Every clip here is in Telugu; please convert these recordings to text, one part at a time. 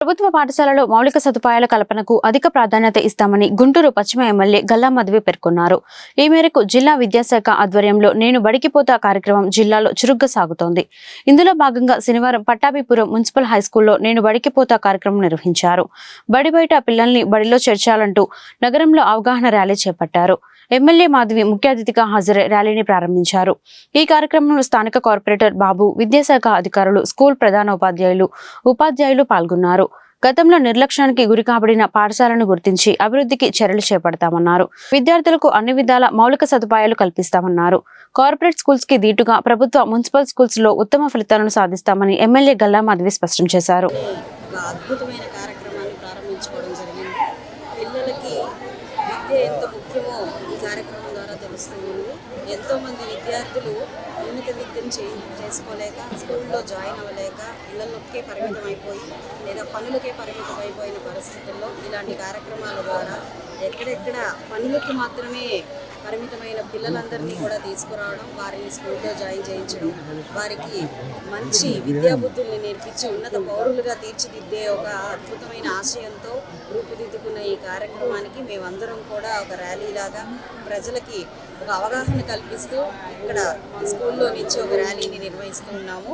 ప్రభుత్వ పాఠశాలలో మౌలిక సదుపాయాల కల్పనకు అధిక ప్రాధాన్యత ఇస్తామని గుంటూరు పశ్చిమ ఎమ్మెల్యే గల్లా మాధవి పేర్కొన్నారు. ఈ మేరకు జిల్లా విద్యాశాఖ ఆధ్వర్యంలో నేను బడికిపోతా కార్యక్రమం జిల్లాలో చురుగ్గా సాగుతోంది. ఇందులో భాగంగా శనివారం పట్టాభిపురం మున్సిపల్ హైస్కూల్లో నేను బడికిపోతా కార్యక్రమం నిర్వహించారు. బడి బయట పిల్లల్ని బడిలో చేర్చాలంటూ నగరంలో అవగాహన ర్యాలీ చేపట్టారు. ఎమ్మెల్యే మాధవి ముఖ్య అతిథిగా హాజరై ర్యాలీని ప్రారంభించారు. ఈ కార్యక్రమంలో స్థానిక కార్పొరేటర్ బాబు, విద్యాశాఖ అధికారులు, స్కూల్ ఉపాధ్యాయులు పాల్గొన్నారు. గతంలో నిర్లక్ష్యానికి గురికాబడిన పాఠశాలను గుర్తించి అభివృద్ధికి చర్యలు చేపడతామన్నారు. విద్యార్థులకు అన్ని విధాల మౌలిక సదుపాయాలు కల్పిస్తామన్నారు. కార్పొరేట్ స్కూల్స్ కి దీటుగా ప్రభుత్వ మున్సిపల్ స్కూల్స్ లో ఉత్తమ ఫలితాలను సాధిస్తామని ఎమ్మెల్యే గల్లా మాధవి స్పష్టం చేశారు. అద్భుతమైన కార్యక్రమాన్ని ప్రారంభించుకోవడం జరిగింది. పిల్లలకి విద్య ఎంత ముఖ్యమో ఈ కార్యక్రమం ద్వారా తెలుస్తుంది. ఎంతోమంది విద్యార్థులు ఉన్నత విద్యను చేసుకోలేక, స్కూల్లో జాయిన్ అవ్వలేక, ఇళ్లలోకే పరిమితం అయిపోయి లేదా పనులకే పరిమితం అయిపోయిన పరిస్థితుల్లో ఇలాంటి కార్యక్రమాల ద్వారా ఎక్కడెక్కడ పనులకి మాత్రమే పరిమితమైన పిల్లలందరినీ కూడా తీసుకురావడం, వారిని స్కూల్లో జాయిన్ చేయించడం, వారికి మంచి విద్యాబుద్ధుల్ని నేర్పించి ఉన్నత పౌరులుగా తీర్చిదిద్దే ఒక అద్భుతమైన ఆశయంతో రూపుదిద్దుకున్న ఈ కార్యక్రమానికి మేమందరం కూడా ఒక ర్యాలీలాగా ప్రజలకి ఒక అవగాహన కల్పిస్తూ ఇక్కడ స్కూల్లో నుంచి ఒక ర్యాలీని నిర్వహిస్తూ ఉన్నాము.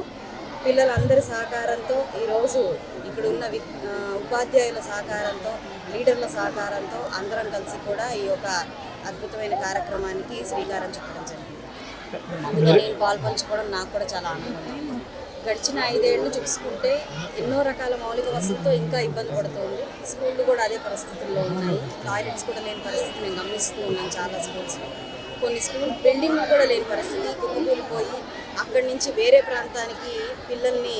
పిల్లలందరి సహకారంతో ఈరోజు ఇక్కడ ఉన్న ఉపాధ్యాయుల సహకారంతో, లీడర్ల సహకారంతో అందరం కలిసి కూడా ఈ యొక్క అద్భుతమైన కార్యక్రమానికి శ్రీకారం చుట్టడం జరిగింది. అందులో నేను పాల్పంచుకోవడం నాకు కూడా చాలా ఆనందంగా ఉంది. గడిచిన 5 ఏళ్ళు చూసుకుంటే ఎన్నో రకాల మౌలిక వసతులతో ఇంకా ఇబ్బంది పడుతుంది. స్కూళ్ళు కూడా అదే పరిస్థితుల్లో ఉన్నాయి. టాయిలెట్స్ కూడా లేని పరిస్థితి మేము గమనిస్తూ ఉన్నాం. చాలా స్కూల్స్లో కొన్ని స్కూల్ బిల్డింగ్లు కూడా లేని పరిస్థితి, కుప్పకూలిపోయి అక్కడి నుంచి వేరే ప్రాంతానికి పిల్లల్ని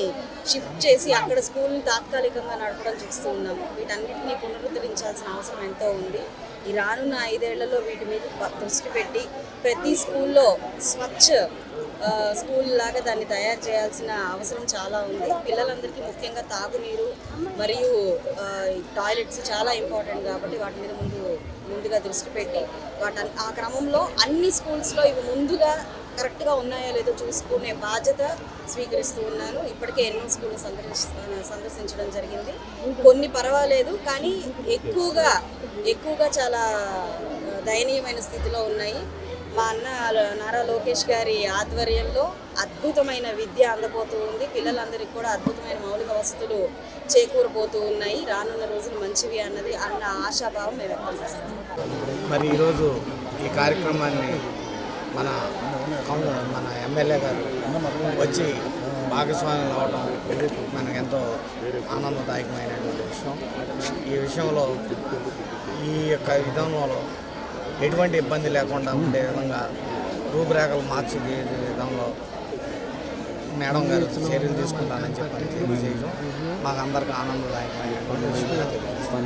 షిఫ్ట్ చేసి అక్కడ స్కూల్ని తాత్కాలికంగా నడపడం చూస్తూ ఉన్నాము. వీటన్నిటినీ పునరుద్ధరించాల్సిన అవసరం ఎంతో ఉంది. ఈ రానున్న 5 ఏళ్లలో వీటి మీద దృష్టి పెట్టి ప్రతి స్కూల్లో స్వచ్ఛ స్కూల్ లాగా దాన్ని తయారు చేయాల్సిన అవసరం చాలా ఉంది. పిల్లలందరికీ ముఖ్యంగా తాగునీరు మరియు టాయిలెట్స్ చాలా ఇంపార్టెంట్ కాబట్టి వాటి మీద ముందుగా దృష్టి పెట్టి ఆ క్రమంలో అన్ని స్కూల్స్లో ఇవి ముందుగా కరెక్ట్గా ఉన్నాయో లేదో చూసుకునే బాధ్యత స్వీకరిస్తూ ఉన్నాను. ఇప్పటికే ఎన్నో స్కూళ్ళు సందర్శించడం జరిగింది. కొన్ని పర్వాలేదు, కానీ ఎక్కువగా చాలా దయనీయమైన స్థితిలో ఉన్నాయి. మా అన్న నారా లోకేష్ గారి ఆధ్వర్యంలో అద్భుతమైన విద్య అందబోతూ ఉంది. పిల్లలందరికీ కూడా అద్భుతమైన మౌలిక వసతులు చేకూరబోతూ ఉన్నాయి. రానున్న రోజులు మంచివి అన్న ఆశాభావం మేము వ్యక్తం చేస్తాం. మరి ఈరోజు ఈ కార్యక్రమాన్ని మన ఎమ్మెల్యే గారు వచ్చి భాగస్వామ్యం అవడం మనకు ఎంతో ఆనందదాయకమైనటువంటి విషయం. ఈ విషయంలో ఈ యొక్క విధానంలో ఎటువంటి ఇబ్బంది లేకుండా ఉండే విధంగా రూపురేఖలు మార్చి విధంలో మేడం గారు చర్యలు తీసుకుంటానని చెప్పి తెలియజేయడం మాకు అందరికీ ఆనందదాయకమైనటువంటి విషయంగా తెలియజేస్తాం.